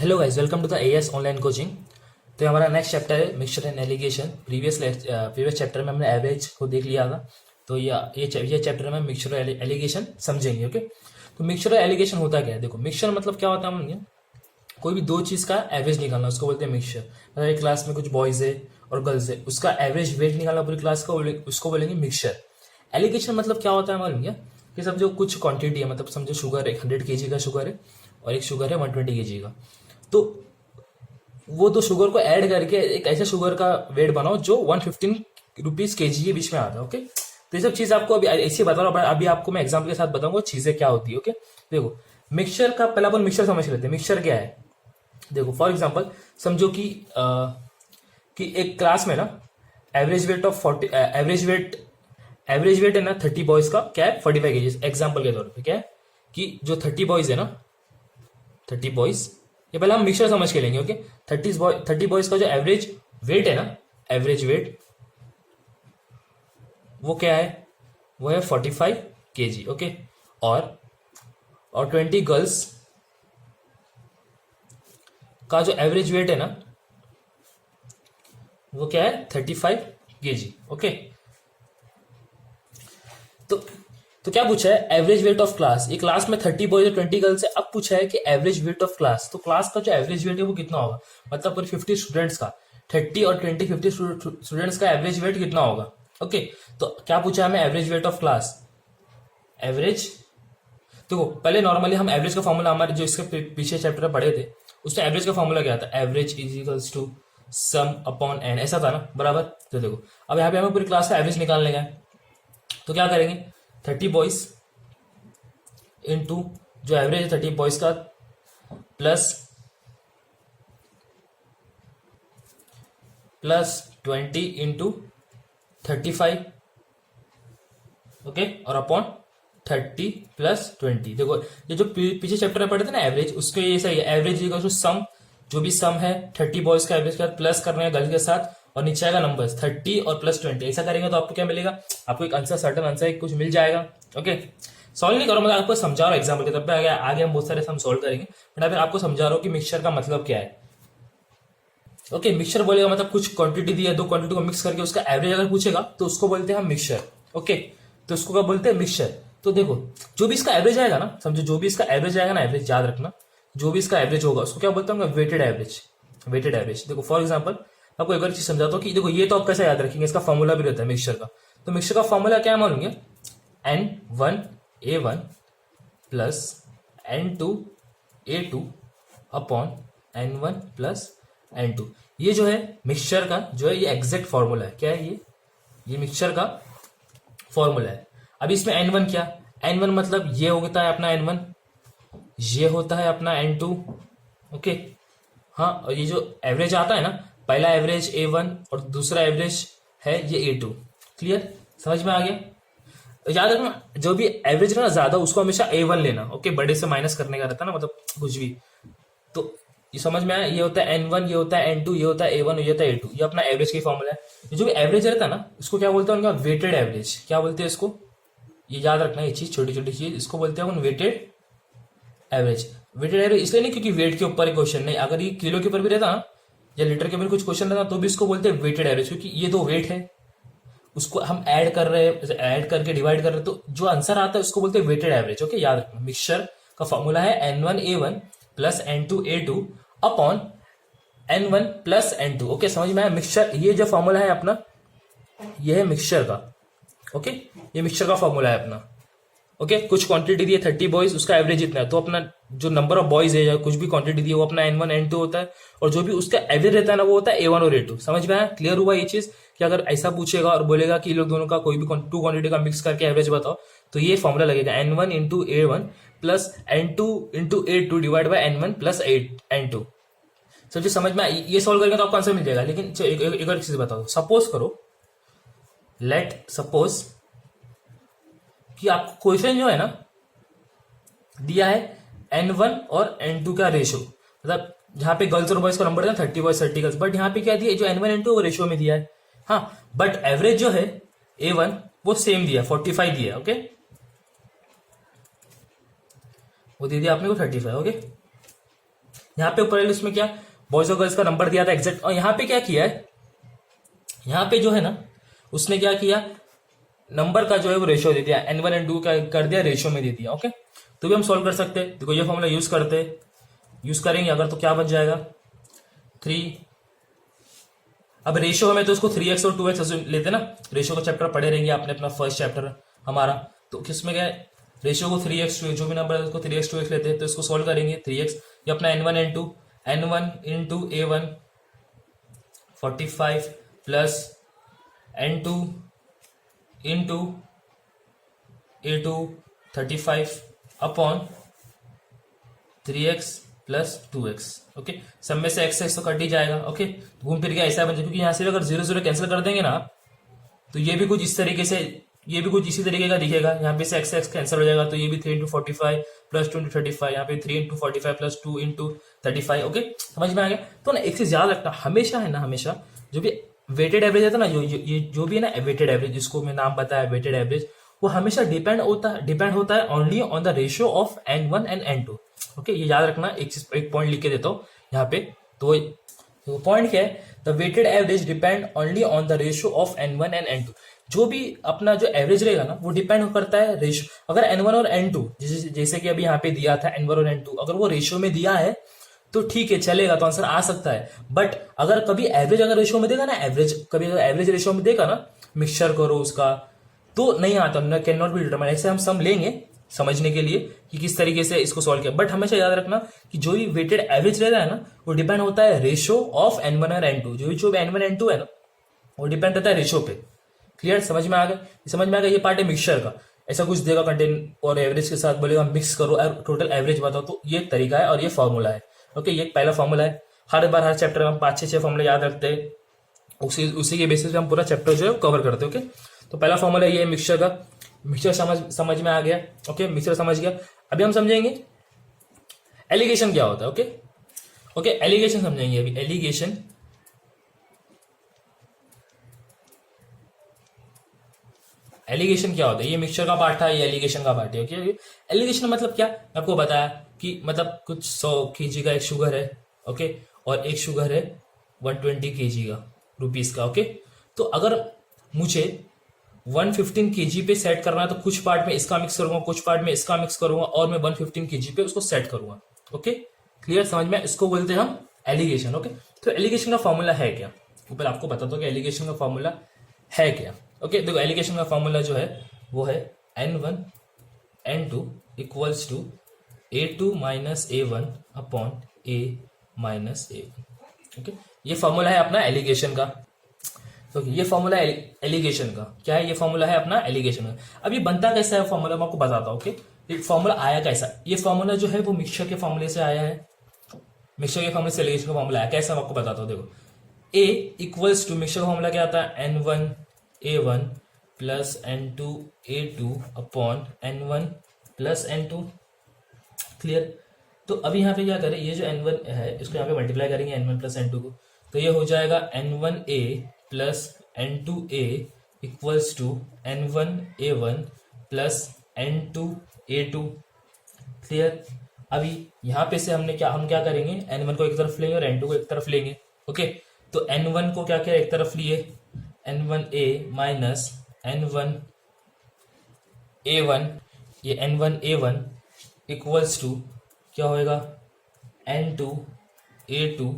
Hello guys, welcome to the AS online coaching. तो हमारा next chapter है mixture and alligation. Previous chapter में हमने एवरेज को देख लिया था। तो ये चैप्टर में मिक्सचर एलिगेशन समझेंगे। ओके, तो मिक्सचर एलिगेशन होता क्या है? देखो, मिक्सचर मतलब क्या होता है? हम कोई भी दो चीज का एवरेज निकालना, उसको बोलते हैं मिक्सचर। मतलब एक क्लास में कुछ बॉयज है और गर्ल्स है, उसका एवरेज वेट निकालना पूरी क्लास का, उसको बोलेंगे मिक्सचर। एलिगेशन मतलब क्या होता है मालूम क्या? कि समझो कुछ क्वांटिटी है, मतलब समझो शुगर एक 100 kg का शुगर है और एक शुगर है 120 kg का। तो वो दो शुगर को ऐड करके एक ऐसा शुगर का वेट बनाओ जो 115 रुपीज kg के बीच में आता है। ओके, तो ये सब चीज आपको अभी ऐसे बता रहा हूँ। अभी आपको मैं एग्जाम्पल के साथ बताऊंगा चीजें क्या होती है। ओके, देखो, मिक्सचर का पहला अपन मिक्सचर समझ लेते हैं। मिक्सचर क्या है? देखो, फॉर एग्जाम्पल समझो कि एक क्लास में ना average weight of 40 average weight है ना 30 बॉयज का क्या है? 45 kg। एग्जाम्पल के तौर पे क्या है कि जो 30 बॉयज है ना, 30 बॉयज, ये पहले हम मिक्सचर समझ के लेंगे। ओके, 30 बॉयज का जो एवरेज वेट है ना, एवरेज वेट वो क्या है? वो है 45 kg। ओके, और 20 गर्ल्स का जो एवरेज वेट है ना, वो क्या है? 35 kg। ओके, तो तो क्या पूछा है? Average weight of class. ये क्लास में 30 बॉयज और 20 गर्ल्स है। अब पूछा है कि एवरेज वेट ऑफ क्लास, तो क्लास का जो एवरेज वेट है वो कितना होगा? मतलब पूरे 50 स्टूडेंट्स का, 30 और 20 50 स्टूडेंट्स का एवरेज वेट कितना होगा? ओके, तो क्या पूछा है हमें? Average weight of class. Average, देखो पहले नॉर्मली हम एवरेज का फॉर्मूला, हमारे जो इसके पीछे चैप्टर में पढ़े थे, उसमें एवरेज का फॉर्मूला क्या था? Average is equals to sum upon N, ऐसा था ना, बराबर। तो देखो, अब यहाँ पे हमें पूरी क्लास का एवरेज निकालने का है, तो क्या करेंगे? 30 बॉयज इंटू जो एवरेज है 30 बॉयज का, प्लस 20 इंटू 35। ओके, और अपॉन 30 प्लस 20। देखो, ये जो पीछे चैप्टर में पढ़े थे ना एवरेज, उसके ये सही है। एवरेज इक्वल टू सम, जो भी सम है 30 बॉयज का एवरेज का, प्लस करने का गर्ल्स के साथ, और नीचे आएगा नंबर्स 30 और प्लस 20। ऐसा करेंगे तो आपको क्या मिलेगा? आपको एक आंसर, सर्टन आंसर कुछ मिल जाएगा। ओके, सॉल्व नहीं करो, मैं आपको समझा रहा हूँ एग्जाम्पल के तब पे। आगे हम बहुत सारे हम सॉल्व करेंगे, बट अभी आपको समझा रहा हूँ कि मिक्सचर का मतलब क्या है। ओके, मिक्सचर बोलेगा मतलब कुछ क्वांटिटी दी है, दो क्वांटिटी को मिक्स करके उसका एवरेज अगर पूछेगा तो उसको बोलते हैं हम मिक्सचर। ओके, तो उसको क्या बोलते हैं? मिक्सचर। तो देखो, जो भी इसका एवरेज आएगा ना, समझो जो भी इसका एवरेज आएगा ना, एवरेज याद रखना, जो भी इसका एवरेज होगा उसको क्या बोलते हैं? Weighted average. Weighted average. देखो फॉर एग्जाम्पल आपको एक बार चीज समझाता हूँ कि देखो, ये तो आप कैसे याद रखेंगे, इसका फॉर्मूला भी रहता है मिक्सचर का। तो मिक्सचर का फॉर्मूला क्या है मालूम है? N1A1 plus N2A2 upon N1 plus N2। ये जो है मिक्सचर का जो है, ये एग्जैक्ट फॉर्मूला है। क्या है ये मिक्सचर का फॉर्मूला है। अब इसमें N1 क्या? N1 मतलब ये होता है अपना N1, ये होता है अपना N2। ओके, हाँ, और ये जो एवरेज आता है ना, पहला एवरेज A1 और दूसरा एवरेज है ये A2। क्लियर? समझ में आ गया? याद रखना, जो भी एवरेज ना ज्यादा, उसको हमेशा A1 लेना। ओके, बड़े से माइनस करने का रहता है ना, मतलब कुछ भी। तो ये समझ में आया? ये होता है N1, ये होता है N2, ये होता है A1, ये होता है A2। ये अपना एवरेज की फॉर्मूला है। ये जो भी एवरेज रहता है ना, इसको क्या बोलते हैं? उनका वेटेड एवरेज। क्या बोलते हैं इसको? ये याद रखना, ये चीज, छोटी छोटी चीज, इसको बोलते हैं वेटेड एवरेज। वेटेड एवरेज इसलिए नहीं क्योंकि वेट के ऊपर ही क्वेश्चन नहीं, अगर ये किलो के ऊपर भी रहता ना या लीटर के ऊपर कुछ क्वेश्चन रहता तो भी इसको बोलते हैं वेटेड एवरेज, क्योंकि ये दो वेट है, उसको हम ऐड कर रहे हैं, ऐड करके डिवाइड कर रहे हैं, तो जो आंसर आता है उसको बोलते हैं वेटेड एवरेज। ओके, याद रखना, मिक्सचर का फॉर्मूला है N1A1 plus N2A2 upon N1 plus N2। Okay, समझ में आया? मिक्सचर, ये जो फॉर्मूला है अपना, ये है मिक्सचर का। ओके, ये मिक्सचर का फॉर्मूला है अपना। ओके, कुछ क्वांटिटी दी है 30 बॉयज, उसका एवरेज इतना है, तो अपना जो नंबर ऑफ बॉयज है या कुछ भी क्वांटिटी दी है वो अपना N1 N2 होता है, और जो भी उसका एवरेज रहता है ना वो होता है A1 और A2। समझ में आया? क्लियर हुआ ये चीज? कि अगर ऐसा पूछेगा और बोलेगा कि लोग दोनों का कोई भी टू क्वांटिटी का मिक्स करके एवरेज बताओ, तो ये फॉर्मूला लगेगा N1 into A1 plus N2 into A2 divide by N1 plus N2। सब चीज समझ में आई? ये सॉल्व करेंगे तो आपको आंसर मिल जाएगा। लेकिन एक और चीज बताओ, सपोज करो, लेट सपोज कि आपको क्वेश्चन जो है ना दिया है N1 और N2 का रेशो, मतलब जहां पे गर्ल्स और बॉयज का नंबर था 30 बॉयज 30 गर्ल्स, बट यहाँ पे क्या दिया? जो N1 N2 वो रेशियो में दिया है। हाँ, बट एवरेज जो है A1 वो सेम दिया, 45 दिया। ओके, वो दे दिया आपने को 35। ओके, यहाँ पे ऊपर उसमें क्या बॉयज और गर्ल्स का नंबर दिया था एग्जैक्ट, और यहाँ पे क्या किया है, यहाँ पे जो है ना उसने क्या किया, नंबर का जो है वो रेशियो दे दिया, N1 N2 का कर दिया, रेशियो में दे दिया। ओके, तो भी हम सॉल्व कर सकते हैं। देखो ये फॉर्मूला यूज करेंगे अगर, तो क्या बच जाएगा 3। अब रेशियो में तो उसको 3x और 2x लेते ना, रेशियो का चैप्टर पढ़े रहेंगे आपने, अपना फर्स्ट चैप्टर हमारा, तो किसमें क्या है रेशियो को 3x 2 जो भी नंबर है उसको 3x 2x लेते हैं, तो इसको सॉल्व करेंगे 3x, ये अपना N1 N2, N1 into A1 45 plus N2 into A2 35 upon 3x plus 2x। Okay, सब में से x तो कट ही जाएगा। ओके, घूम फिर के ऐसा बन जाए, क्योंकि यहाँ से अगर 0 0 कैंसिल कर देंगे ना, तो ये भी कुछ इस तरीके से, ये भी कुछ इसी तरीके का दिखेगा। यहाँ पे से x कैंसिल हो जाएगा, तो ये भी 3 इंटू 45 प्लस 2 इंटू 35, यहाँ पे 3 इंटू 45 प्लस 2 इंटू 35। ओके, समझ में आ गया। तो ना एक चीज याद रखना, हमेशा है ना, हमेशा जो भी वेटेड एवरेज है ना, ये जो भी है ना वेटेड एवरेज, जिसको मैं नाम बताया वेटेड एवरेज, वो हमेशा डिपेंड होता है only on the ratio of N1 and N2। Okay, ये याद रखना। एक पॉइंट लिख के देता हूँ यहाँ पे, तो पॉइंट क्या है, the weighted average depend only on the ratio of N1 and N2। जो भी अपना जो एवरेज रहेगा ना, वो डिपेंड करता है रेशियो। अगर N1 और N2 जैसे कि अभी यहाँ पे दिया था N1 और N2, अगर वो रेशियो में दिया है तो ठीक है, चलेगा, तो आंसर आ सकता है। बट अगर कभी एवरेज अगर रेशियो में देगा ना, कभी अगर एवरेज रेशियो में देगा ना, मिक्सचर करो उसका, तो नहीं आता, कैन नॉट बी डिटरमाइन। ऐसे हम सम लेंगे समझने के लिए कि किस तरीके से इसको सॉल्व किया। बट हमेशा याद रखना कि जो भी वेटेड एवरेज रहता है ना, वो डिपेंड होता है रेशियो ऑफ N1 और N2। जो N1 N2 है ना, वो डिपेंड रहता है रेशियो पे। क्लियर, समझ में आ गया? समझ में आ गया। ये पार्ट है मिक्सचर का। ऐसा कुछ देगा कंटेंट और एवरेज के साथ बोलेगा मिक्स करो और टोटल एवरेज बताओ, तो ये तरीका है और ये फॉर्मूला है। ओके, ये पहला फॉर्मूला है। हर बार हर चैप्टर में हम 5-6 फॉर्मूला याद रखते हैं, उसी के बेसिस पे हम पूरा चैप्टर जो है कवर करते हैं। ओके, तो पहला फॉर्मूला ये है मिक्सचर का। मिक्सचर समझ में आ गया। ओके, मिक्सचर समझ गया। अभी हम समझेंगे एलिगेशन क्या होता है। ओके, एलिगेशन समझेंगे अभी। एलिगेशन क्या होता है? ये मिक्सचर का पार्ट था, ये एलिगेशन का पार्ट है। ओके, एलिगेशन मतलब क्या, मैं आपको बताया कि मतलब कुछ 100 kg का एक शुगर है। ओके, और एक शुगर है 120 kg का रुपीस का। ओके, तो अगर मुझे 115 kg पे सेट करना है, तो कुछ पार्ट में इसका मिक्स करूंगा, कुछ पार्ट में इसका मिक्स करूंगा, और मैं 115 kg पे उसको सेट करूंगा। ओके, क्लियर, समझ में? इसको बोलते हैं हम एलिगेशन। ओके, तो एलिगेशन का फॉर्मूला है क्या, ऊपर आपको बता दो कि एलिगेशन का फॉर्मूला है क्या। ओके, देखो एलिगेशन का फॉर्मूला जो है वो है N1 N2 equals to A2 minus A1 upon A minus A1। Okay, ये फॉर्मूला है अपना एलिगेशन का। तो ये फॉर्मूला है एलिगेशन का। क्या है? ये फॉर्मूला है अपना एलिगेशन का। अब ये बनता कैसा है फॉर्मूला, मैं आपको बताता हूँ। ओके, ये फॉर्मूला आया कैसा? ये फॉर्मूला जो है वो मिक्सचर के फॉर्मूले से आया है। मिक्सचर के फॉर्मूले से एलिगेशन का फॉर्मूला आया कैसा, मैं आपको बताता हूँ। देखो, A इक्वल्स टू मिक्सचर का फॉर्मूला क्या आता है? N1 A1 plus N2 A2 upon N1 plus N2। Clear? तो अभी यहाँ पे क्या करें, ये जो N1 है इसको यहाँ पे मल्टीप्लाई करेंगे N1 प्लस N2 को, तो ये हो जाएगा N1A plus N2A equals to N1A1 plus N2A2। Clear? अभी यहाँ पे से हम क्या करेंगे, N1 को एक तरफ लेंगे और N2 को एक तरफ लेंगे। ओके, तो N1 को क्या किया, एक तरफ लिए, N1A माइनस N1A1, ये N1A1 इक्वल्स टू क्या होएगा, N2A2,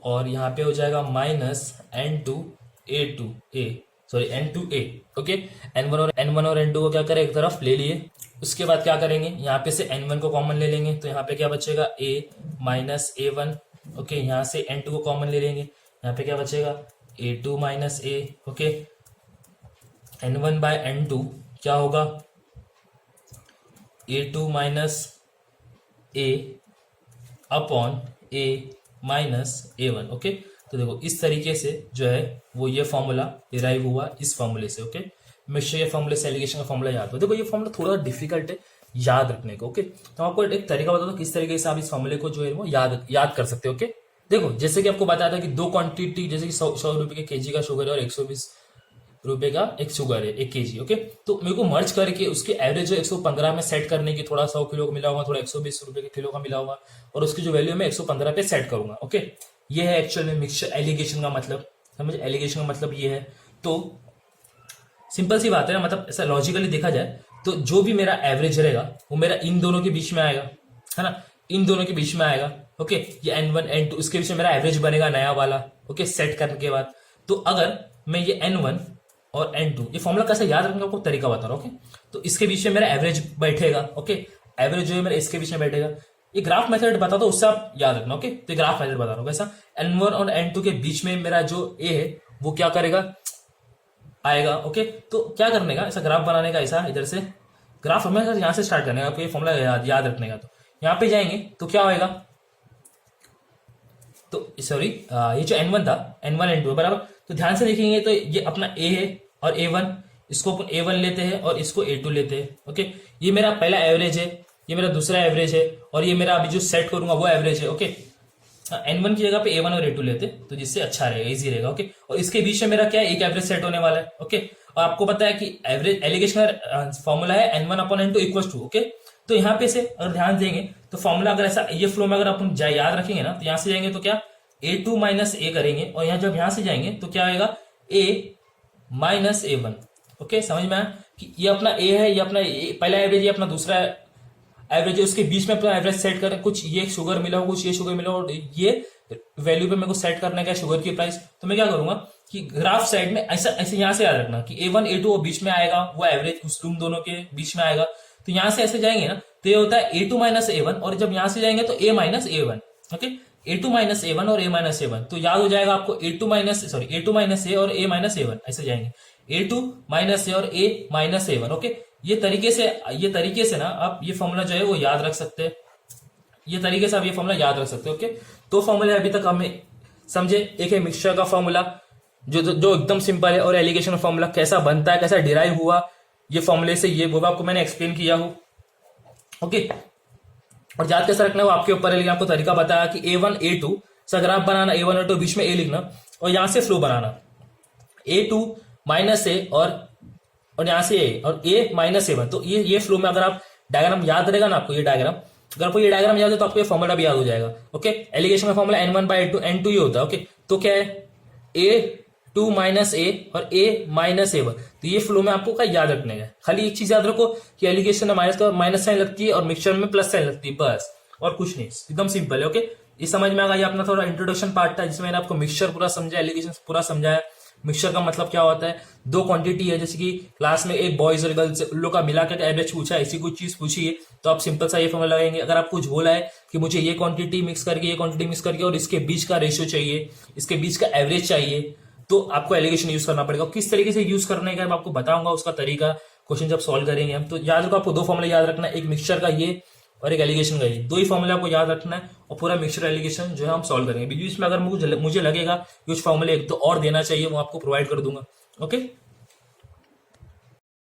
और यहाँ पे हो जाएगा minus N2A2A, sorry N2A। Okay, N1 और N2 को क्या करें, एक तरफ ले लिए। उसके बाद क्या करेंगे, यहाँ पे से N1 को कॉमन ले लेंगे, तो यहाँ पे क्या बचेगा, A माइनस A1। ओके, यहाँ से N2 को कॉमन ले लेंगे, यहाँ पे क्या बचेगा, A2 minus A। Okay, N1 bye N2 क्या होगा, A2 minus A upon A minus A1। Okay, तो देखो इस तरीके से जो है वो ये फॉर्मूला डिराइव हुआ इस फॉर्मूले से। ओके, मिक्सचर ये फॉर्मूले से एलिगेशन का फॉर्मूला याद हो। देखो ये फॉर्मूला थोड़ा डिफिकल्ट है याद रखने को। ओके, तो आपको एक तरीका बता दो किस तरीके से आप इस फॉर्मूले को जो है वो याद कर सकते हो। ओके, देखो जैसे कि आपको बताया था कि दो क्वांटिटी, जैसे कि 100 रुपए के केजी का शुगर है और 120 रुपए का एक शुगर है 1 kg। ओके, तो मेरे को मर्ज करके उसके एवरेज जो 115 में सेट करने की, थोड़ा 100 किलो का मिला हुआ, थोड़ा 120 रुपए के किलो का मिला हुआ, और उसकी जो वैल्यू मैं 115 पे सेट करूंगा। ओके, ये है एक्चुअल में मिक्सचर एलिगेशन का मतलब। समझ, एलिगेशन का मतलब ये है। तो सिंपल सी बात है ना, मतलब ऐसा लॉजिकली देखा जाए तो जो भी मेरा एवरेज रहेगा वो मेरा इन दोनों के बीच में आएगा, है ना, इन दोनों के बीच में आएगा। ओके, ये N1 N2 इसके बीच में मेरा एवरेज बनेगा नया वाला। ओके, सेट करने के बाद तो अगर मैं ये N1 और N2, ये फॉर्मूला कैसे याद रखने का आपको तरीका बता रहा हूँ। ओके, तो इसके बीच में मेरा एवरेज बैठेगा। ओके, एवरेज जो है मेरा इसके बीच में बैठेगा। ये ग्राफ मेथड बता दो, उससे आप याद रखना। ओके, तो ग्राफ मेथड बता रहा हूँ कैसा, N1 और N2 के बीच में मेरा जो A है वो क्या करेगा, आएगा। ओके, तो क्या करने का, ऐसा ग्राफ बनाने का, ऐसा इधर से ग्राफ हमें यहां से स्टार्ट करने का, आपको ये फॉर्मूला याद रखने का। तो यहाँ पे जाएंगे तो क्या होएगा, तो सॉरी ये जो N1 था, N1 N2 बराबर, तो ध्यान से देखेंगे तो ये अपना A है और A1, इसको अपन A1 लेते हैं और इसको A2 लेते हैं। ओके, ये मेरा पहला एवरेज है, ये मेरा दूसरा एवरेज है, और ये मेरा अभी जो सेट करूंगा वो एवरेज है। ओके, N1 की जगह पे A1 और A2 लेते तो जिससे अच्छा रहेगा, इजी रहेगा। ओके, और इसके बीच में मेरा क्या है, एक एवरेज सेट होने वाला है। ओके, और आपको पता है कि एवरेज एलिगेशन का फॉर्मूला है N1 upon N2 equal to. Okay, तो यहाँ पे से अगर ध्यान देंगे तो फॉर्मूला अगर ऐसा ये फ्लो में अगर अपन याद रखेंगे ना, तो यहाँ से जाएंगे तो क्या A2 माइनस A करेंगे, और यहाँ जब यहाँ से जाएंगे तो क्या आएगा A माइनस A1। ओके, समझ में आया कि ये अपना A है, ये अपना पहला एवरेज, ये अपना दूसरा एवरेज है, उसके बीच में अपना एवरेज सेट करें। कुछ ये शुगर मिला हो, कुछ ये शुगर मिला हो, और ये वैल्यू पे मेरे को सेट करने का शुगर की प्राइस। तो मैं क्या करूंगा कि ग्राफ साइड में ऐसा ऐसे यहाँ से याद रखना कि A1 A2 वो बीच में आएगा, वो एवरेज उस तुम दोनों के बीच में आएगा। तो यहाँ से ऐसे जाएंगे ना तो ये होता है A2 माइनस A1, और जब यहाँ से जाएंगे तो A minus A1। Okay, A2 minus A1 और A माइनस A1, तो याद हो जाएगा आपको A2 माइनस A और A माइनस A1, ऐसे जाएंगे A2 माइनस A और A माइनस A1। ओके, ये तरीके से ना आप ये फॉर्मूला जो है वो याद रख सकते हैं, ये तरीके से आप ये फॉर्मूला याद रख सकते हो। ओके, दो फॉर्मूले अभी तक हमें समझे, एक है मिक्सचर का फॉर्मूला जो एकदम सिंपल है, और एलिगेशन का फॉर्मूला कैसा बनता है, कैसा डिराइव हुआ ये फॉर्मूले से, ये वो आपको मैंने एक्सप्लेन किया हूं। ओके, और याद कैसा रखना है वो आपके ऊपर है, लेकिन आपको तरीका बताया कि A1 A2 सा ग्राफ बनाना, A1 और A2 बीच में A लिखना, और यहां से flow banana A2 minus A और यहां से A और A माइनस A1। तो ये फ्लो में अगर आप डायग्राम याद रहेगा ना आपको, ये डायग्राम अगर आपको ये डायग्राम याद है तो आपको ये फॉर्मूला भी याद हो जाएगा। ओके, एलिगेशन का फॉर्मूला N1 बाई N2 ही होता है। ओके, तो क्या है A2 माइनस A और A माइनस A1। तो ये फ्लो में आपको क्या याद रखने का, खाली एक चीज याद रखो कि एलिगेशन में माइनस साइन लगती है और मिक्सचर में प्लस साइन लगती है, बस, और कुछ नहीं, एकदम सिंपल है। ओके, ये समझ में आ गया। ये अपना थोड़ा इंट्रोडक्शन पार्ट था जिसमें मैंने आपको मिक्सचर पूरा समझा, एलिगेशन पूरा समझाया, मिक्सचर का मतलब क्या होता है, दो क्वांटिटी है, जैसे कि क्लास में एक बॉयज और गर्ल्स उन लोग का मिला के एवरेज पूछा, ऐसी कुछ चीज पूछी है तो आप सिंपल सा ये फॉर्मूला लगाएंगे। अगर आप कुछ बोला है कि मुझे ये क्वांटिटी मिक्स करके और इसके बीच का रेशियो चाहिए, इसके बीच का एवरेज चाहिए, तो आपको एलिगेशन यूज करना पड़ेगा। किस तरीके से यूज करने का मैं आपको बताऊंगा, उसका तरीका क्वेश्चन जब सॉल्व करेंगे हम। तो याद रखो, आपको दो फॉर्मूला याद रखना है, एक मिक्सचर का ये और एक एलिगेशन का ये, दो ही फॉर्मूला आपको याद रखना है, और पूरा मिक्सचर एलिगेशन जो है हम सॉल्व करेंगे। बीच में अगर मुझे लगेगा कि कुछ फॉर्मूले एक तो और देना चाहिए, वो आपको प्रोवाइड कर दूंगा। ओके।